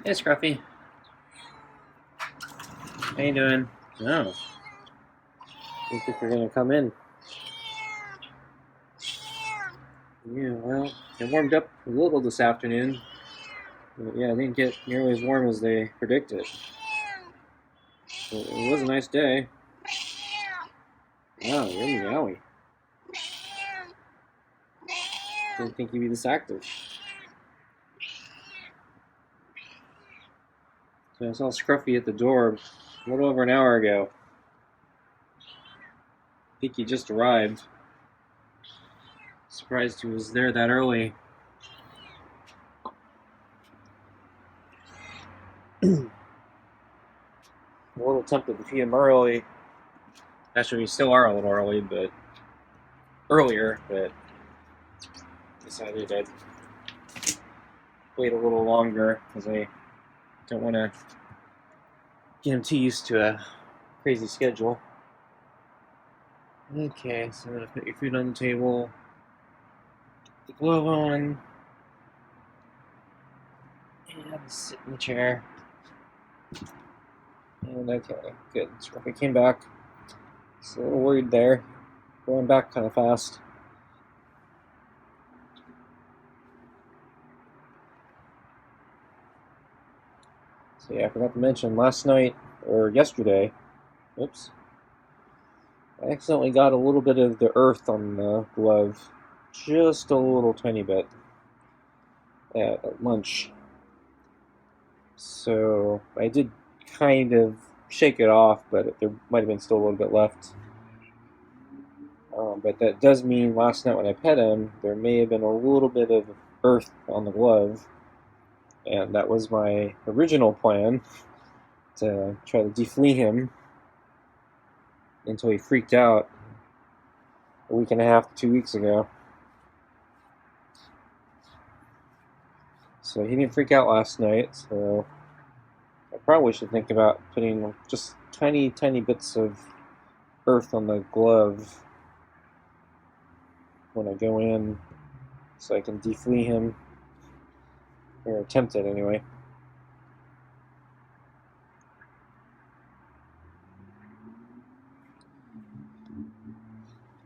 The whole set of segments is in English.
Hey, Scruffy. How you doing? Oh, I think you're gonna come in. Yeah, well, it warmed up a little this afternoon. But yeah, it didn't get nearly as warm as they predicted. But it was a nice day. Wow, you're meowy. Didn't think you'd be this active. So I saw Scruffy at the door a little over an hour ago. I think he just arrived. Surprised he was there that early. A little tempted to feed him early. Actually, we still are a little early, but earlier, but decided I'd wait a little longer because I don't want to get him too used to a crazy schedule. Okay, so I'm going to put your food on the table, put the glove on, and sit in the chair. And okay, good. Scruffy came back. Just a little worried there. Going back kind of fast. So yeah, I forgot to mention last night, or yesterday, oops, I accidentally got a little bit of the earth on the glove. Just a little tiny bit at lunch. So I did kind of shake it off, but there might have been still a little bit left. But that does mean last night when I pet him, there may have been a little bit of earth on the glove. And that was my original plan, to try to deflea him until he freaked out a week and a half to 2 weeks ago. So he didn't freak out last night, so I probably should think about putting just tiny, tiny bits of earth on the glove when I go in so I can deflea him, or attempt it anyway.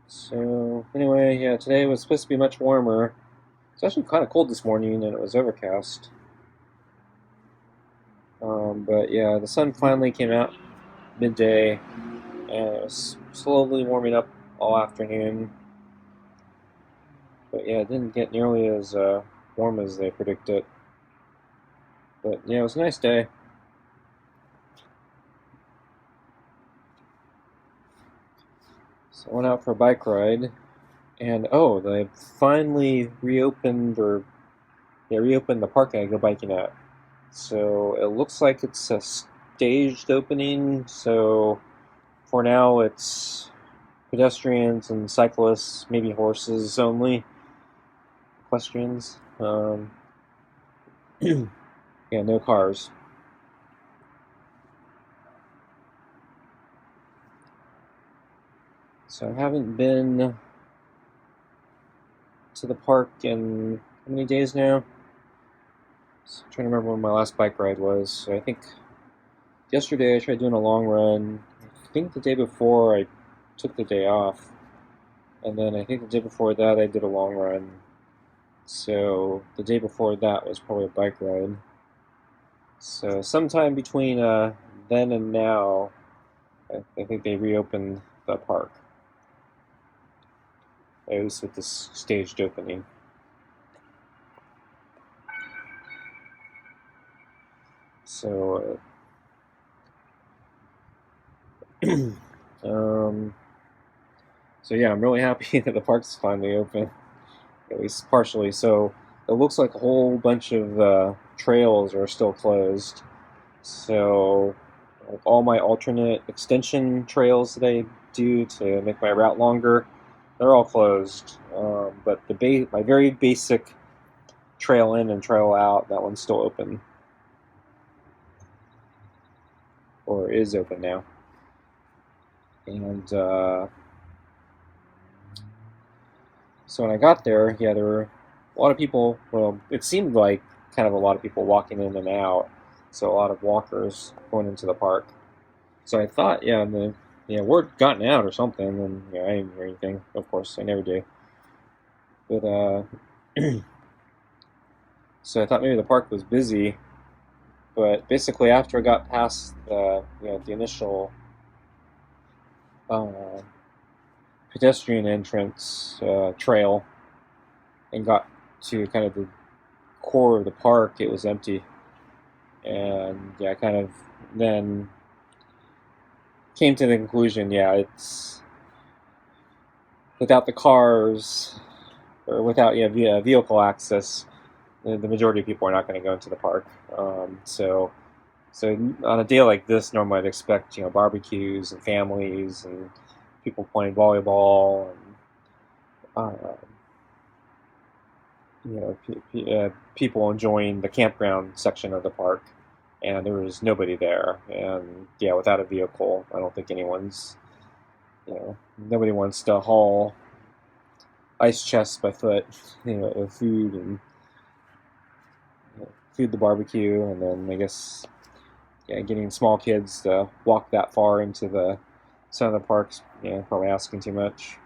So anyway, yeah, today was supposed to be much warmer. It's actually kind of cold this morning and it was overcast. But yeah, the sun finally came out midday and it was slowly warming up all afternoon. But yeah, it didn't get nearly as warm as they predicted. But yeah, it was a nice day. So I went out for a bike ride, and oh, they finally reopened the park I go biking at. So it looks like it's a staged opening. So for now, it's pedestrians and cyclists, maybe horses only. Equestrians. Yeah, no cars. So I haven't been to the park in how many days now? So I'm trying to remember when my last bike ride was. So I think yesterday I tried doing a long run. I think the day before I took the day off. And then I think the day before that I did a long run. So the day before that was probably a bike ride. So sometime between then and now, I think they reopened the park. At least with this staged opening. So, so yeah, I'm really happy that the park's finally open, at least partially. So it looks like a whole bunch of trails are still closed. So like all my alternate extension trails that I do to make my route longer, they're all closed. But my very basic trail in and trail out, that one's still open. Or is open now. And so when I got there, yeah, there were a lot of people. Well, it seemed like kind of a lot of people walking in and out. so a lot of walkers going into the park. So I thought, yeah, word gotten out or something, and I didn't hear anything. Of course, I never do. But so I thought maybe the park was busy, but basically after I got past the initial uh, pedestrian entrance trail and got to kind of the core of the park, it was empty, and yeah, I kind of then came to the conclusion, yeah, it's without the cars or without vehicle access, the majority of people are not going to go into the park. So on a day like this, normally I'd expect barbecues and families and people playing volleyball and people enjoying the campground section of the park. And there was nobody there, and yeah, without a vehicle, I don't think nobody wants to haul ice chests by foot, of food and food the barbecue, and then I guess getting small kids to walk that far into the center of the parks, probably asking too much.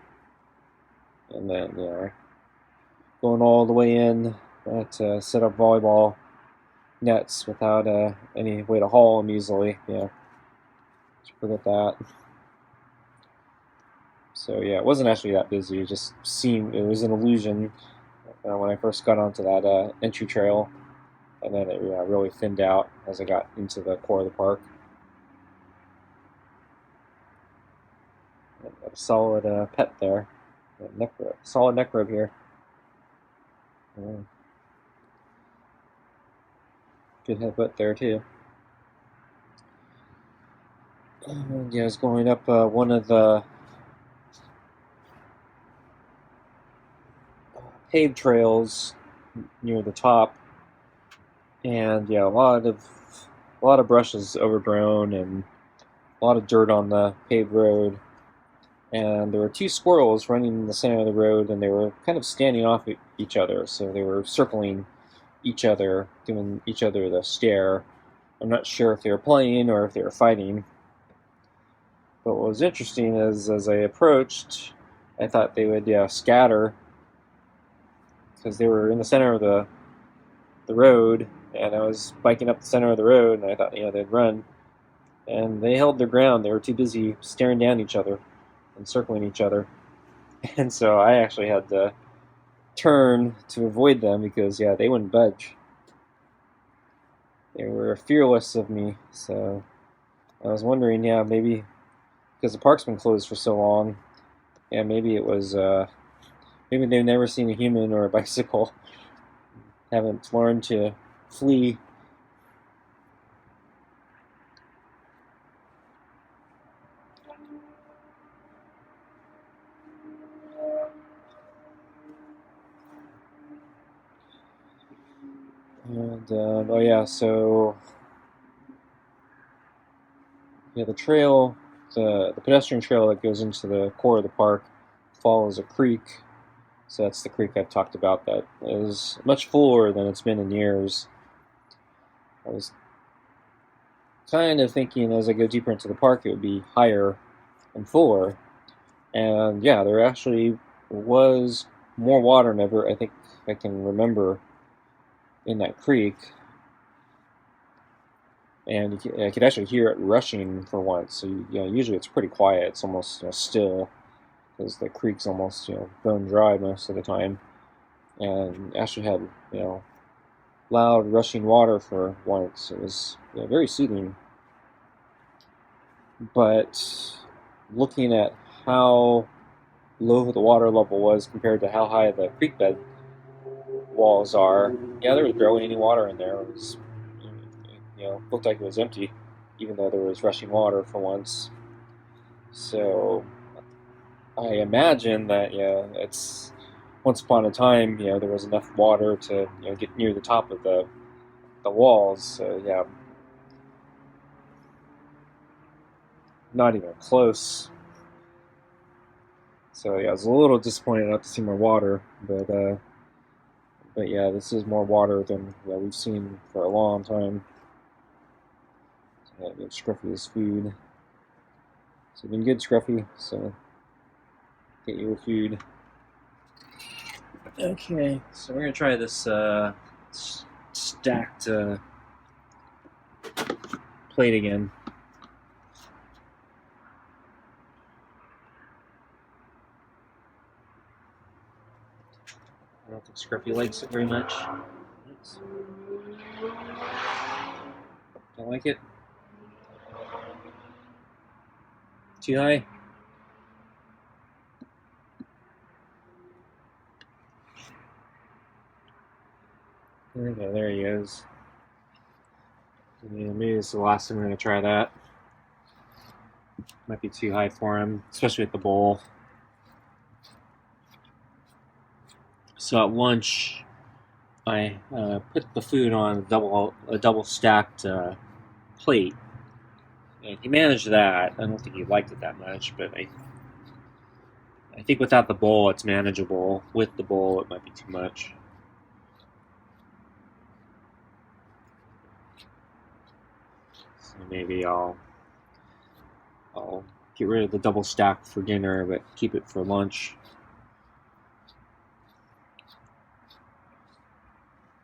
And then going all the way in to set up volleyball nets without any way to haul them easily. Forget that. So yeah, it wasn't actually that busy. It just seemed it was an illusion when I first got onto that entry trail, and then it really thinned out as I got into the core of the park. Got a solid pet there, solid neck rub here. Good headbutt there too. And I was going up one of the paved trails near the top, and a lot of brush is overgrown and a lot of dirt on the paved road. And there were two squirrels running in the center of the road, and they were kind of standing off each other, so they were circling each other, giving each other the stare. I'm not sure if they were playing or if they were fighting. But what was interesting is, as I approached, I thought they would scatter, because they were in the center of the road, and I was biking up the center of the road, and I thought they'd run. And they held their ground. They were too busy staring down each other and circling each other. And so I actually had to turn to avoid them because, they wouldn't budge. They were fearless of me. So I was wondering, maybe because the park's been closed for so long, maybe it was, maybe they've never seen a human or a bicycle, haven't learned to flee. And so the trail, the pedestrian trail that goes into the core of the park follows a creek. So that's the creek I've talked about that is much fuller than it's been in years. I was kind of thinking as I go deeper into the park it would be higher and fuller. And there actually was more water than ever I think I can remember in that creek. And I could actually hear it rushing for once. So usually it's pretty quiet. It's almost still, because the creek's almost bone dry most of the time. And actually had loud rushing water for once. It was very soothing. But looking at how low the water level was compared to how high the creek bed walls are, there was barely any water in there. It was, looked like it was empty, even though there was rushing water for once. So I imagine that it's once upon a time there was enough water to get near the top of the walls. So not even close. So I was a little disappointed not to see more water, but this is more water than we've seen for a long time. Give Scruffy his food. So you've been good, Scruffy. So get your food. Okay, so we're gonna try this stacked plate again. I don't think Scruffy likes it very much. Don't like it? Too high? There we go, there he is. Yeah, maybe this is the last time we're going to try that. Might be too high for him, especially with the bowl. So at lunch, I put the food on a double stacked plate. And he managed that. I don't think he liked it that much, but I think without the bowl, it's manageable. With the bowl, it might be too much. So maybe I'll get rid of the double stack for dinner, but keep it for lunch.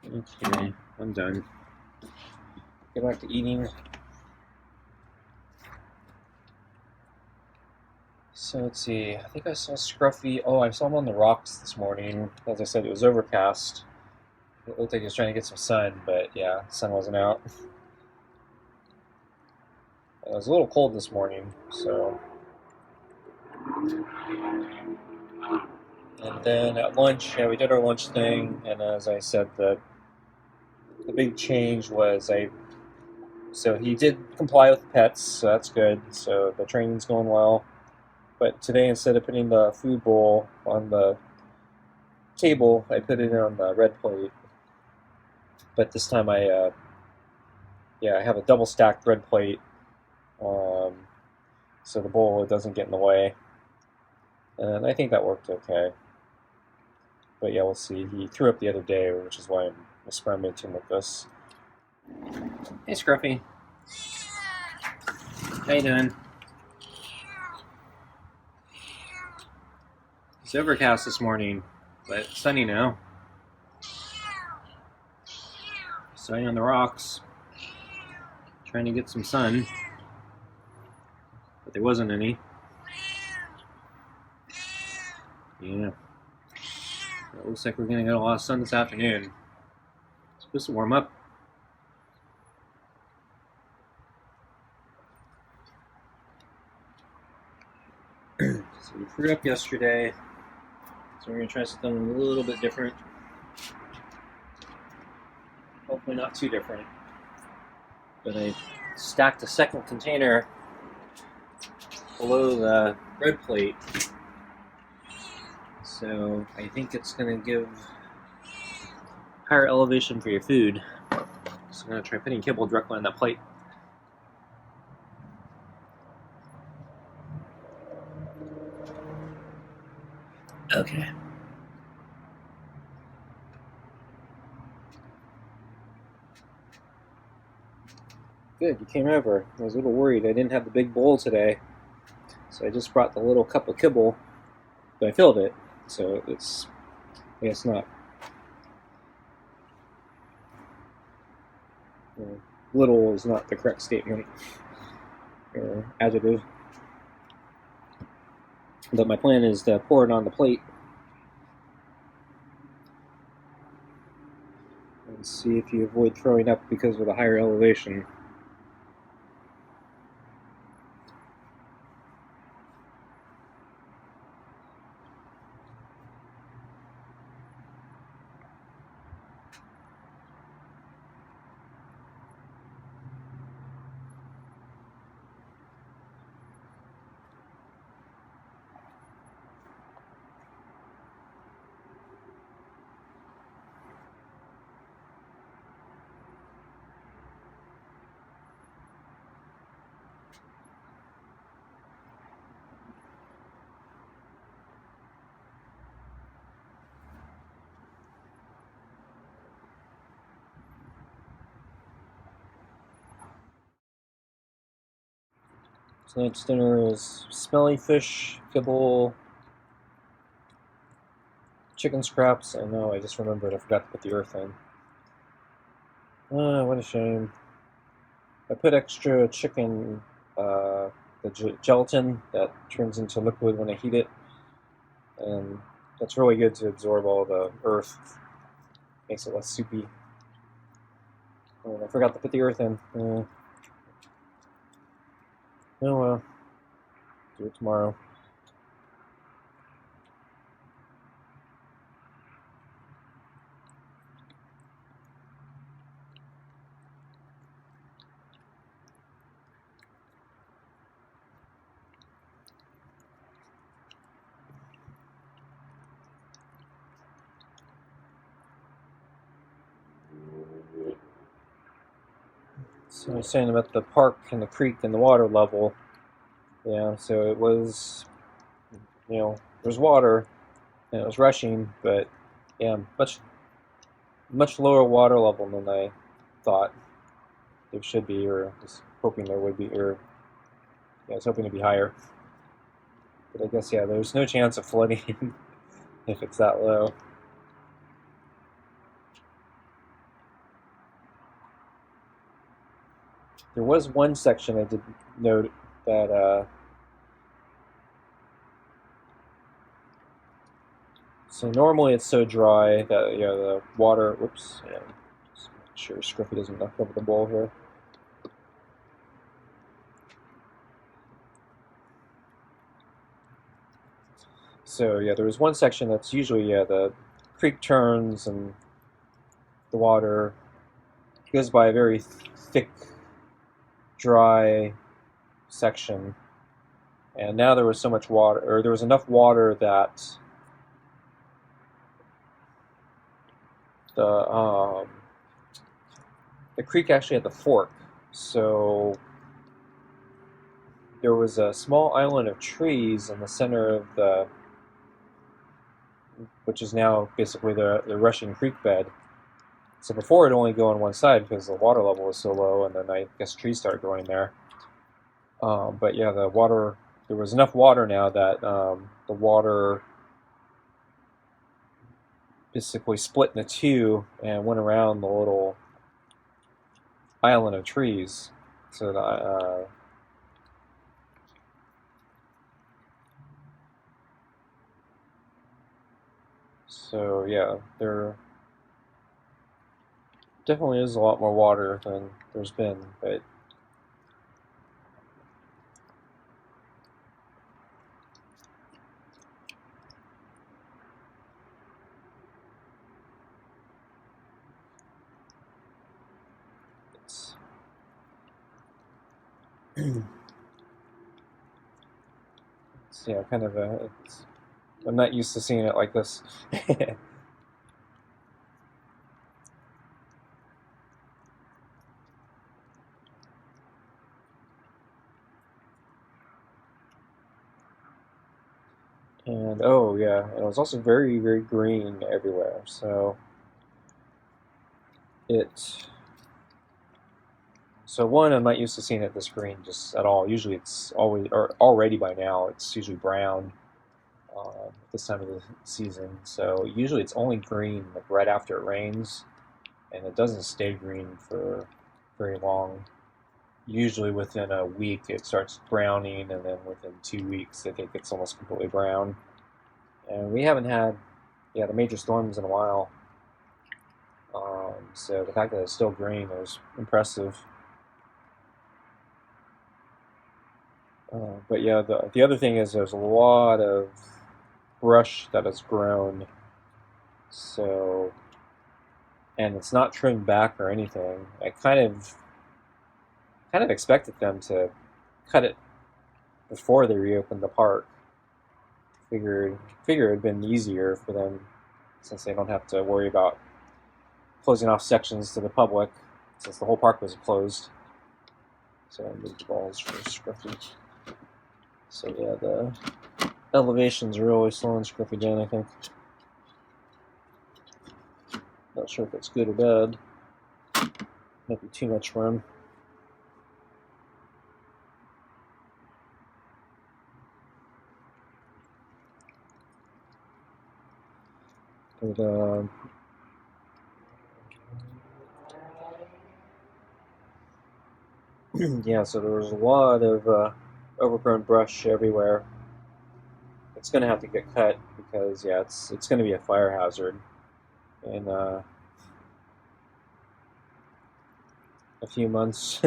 Okay, I'm done. Get back to eating. So let's see. I think I saw Scruffy. Oh, I saw him on the rocks this morning. As I said, it was overcast. It looked like he was trying to get some sun, but yeah, the sun wasn't out. It was a little cold this morning, so. And then at lunch, yeah, we did our lunch thing, and as I said, the big change was so he did comply with pets, so that's good. So the training's going well. But today, instead of putting the food bowl on the table, I put it on the red plate. But this time I have a double stacked red plate, so the bowl doesn't get in the way. And I think that worked okay. But yeah, we'll see. He threw up the other day, which is why I'm experimenting with this. Hey, Scruffy. How you doing? It's overcast this morning, but it's sunny now. Sunny on the rocks. Trying to get some sun, but there wasn't any. Yeah. It looks like we're going to get a lot of sun this afternoon. It's supposed to warm up. So we threw up yesterday, so we're going to try something a little bit different. Hopefully not too different. But I stacked a second container below the red plate. So I think it's going to give higher elevation for your food. So I'm going to try putting kibble directly on that plate. Okay. Good, you came over. I was a little worried. I didn't have the big bowl today. So I just brought the little cup of kibble, but I filled it. So it's, I guess not. Little is not the correct statement or adjective. But my plan is to pour it on the plate and see if you avoid throwing up because of the higher elevation. Tonight's dinner is smelly fish, kibble, chicken scraps. I know, I just remembered I forgot to put the earth in. What a shame. I put extra chicken, the gelatin that turns into liquid when I heat it, and that's really good to absorb all the earth. Makes it less soupy. And I forgot to put the earth in. Oh well, do it tomorrow. So I was saying about the park and the creek and the water level. Yeah, so it was, there's water and it was rushing, but yeah, much lower water level than I thought there should be, or was hoping there would be, or yeah, I was hoping to be higher. But I guess yeah, there's no chance of flooding if it's that low. There was one section I did note that so normally it's so dry that the water. Whoops. Yeah, just make sure Scruffy doesn't knock over the bowl here. So yeah, there was one section that's usually the creek turns and the water goes by a very thick, dry section, and now there was so much water, or there was enough water that the creek actually had the fork. So there was a small island of trees in the center of which is now basically the rushing creek bed. So before it'd only go on one side because the water level was so low, and then I guess trees started growing there. But yeah, there was enough water now that the water basically split into two and went around the little island of trees. So yeah, there definitely is a lot more water than there's been, but it's yeah, kind of I'm not used to seeing it like this. And oh yeah, and it was also very, very green everywhere. So it so one, I'm not used to seeing it this green just at all. Usually it's always or already by now it's usually brown this time of the season. So usually it's only green like right after it rains, and it doesn't stay green for very long. Usually within a week it starts browning, and then within 2 weeks I think it's almost completely brown. And we haven't had the major storms in a while. So the fact that it's still green is impressive. But yeah, the other thing is there's a lot of brush that has grown. So, and it's not trimmed back or anything. I kind of expected them to cut it before they reopened the park. Figure it'd been easier for them since they don't have to worry about closing off sections to the public since the whole park was closed. So I moved the balls for Scruffy. So yeah, the elevations are really slowing Scruffy down, I think. Not sure if it's good or bad. Might be too much for him. But, yeah, so there was a lot of overgrown brush everywhere. It's gonna have to get cut because yeah, it's gonna be a fire hazard in a few months.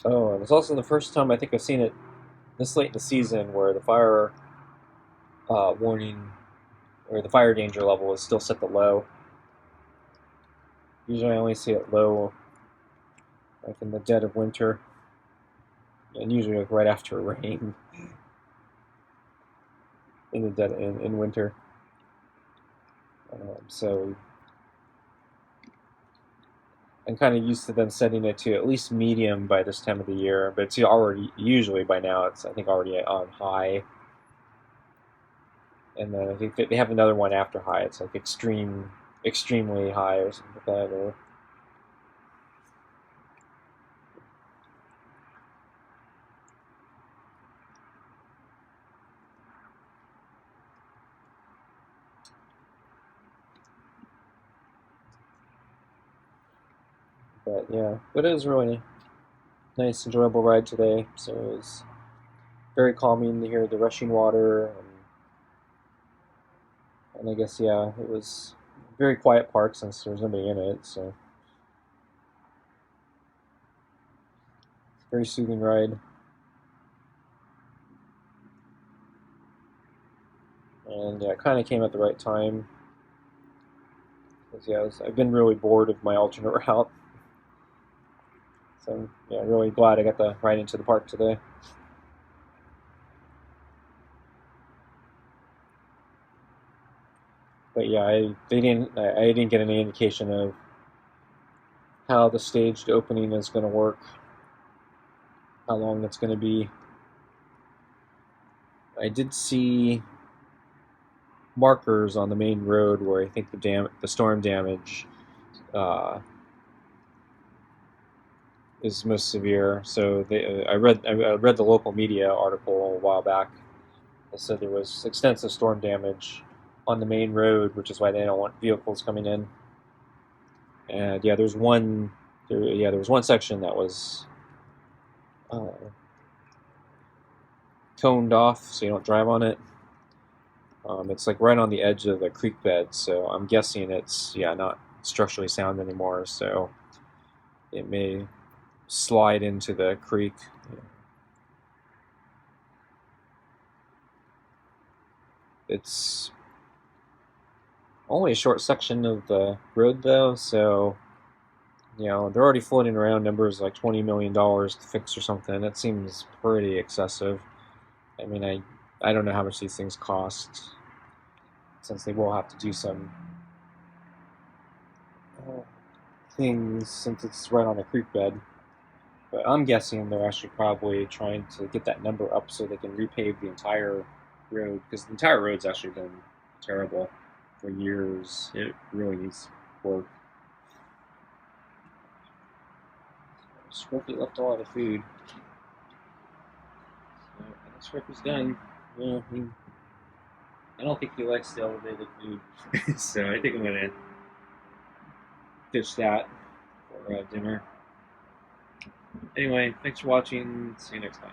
Oh, and it's also the first time I think I've seen it this late in the season where the fire warning or the fire danger level is still set to low. Usually I only see it low like in the dead of winter, and usually like right after rain in the dead in winter. So I'm kind of used to them setting it to at least medium by this time of the year, but it's already usually by now it's I think already on high, and then I think they have another one after high. It's like extremely high or something like that. Or but yeah, but it was really nice, enjoyable ride today. So it was very calming to hear the rushing water, and I guess yeah, it was a very quiet park since there was nobody in it. So very soothing ride, and yeah, it kind of came at the right time because yeah, I've been really bored of my alternate route. So yeah, really glad I got the ride into the park today. But yeah, I didn't get any indication of how the staged opening is going to work, how long it's going to be. I did see markers on the main road where I think the storm damage uh, is most severe. So I read the local media article a while back that said there was extensive storm damage on the main road, which is why they don't want vehicles coming in. And yeah, there was one section that was uh, toned off, so you don't drive on it. It's like right on the edge of the creek bed, so I'm guessing it's yeah not structurally sound anymore. So it may slide into the creek. It's only a short section of the road though, so they're already floating around numbers like $20 million to fix or something. That seems pretty excessive. I mean, I don't know how much these things cost, since they will have to do some uh, things since it's right on a creek bed. But I'm guessing they're actually probably trying to get that number up so they can repave the entire road, because the entire road's actually been terrible for years. It really needs work. Scruffy left a lot of food. So Scruffy's done. Yeah, I don't think he likes the elevated food, so I think I'm gonna ditch that for dinner. Anyway, thanks for watching. See you next time.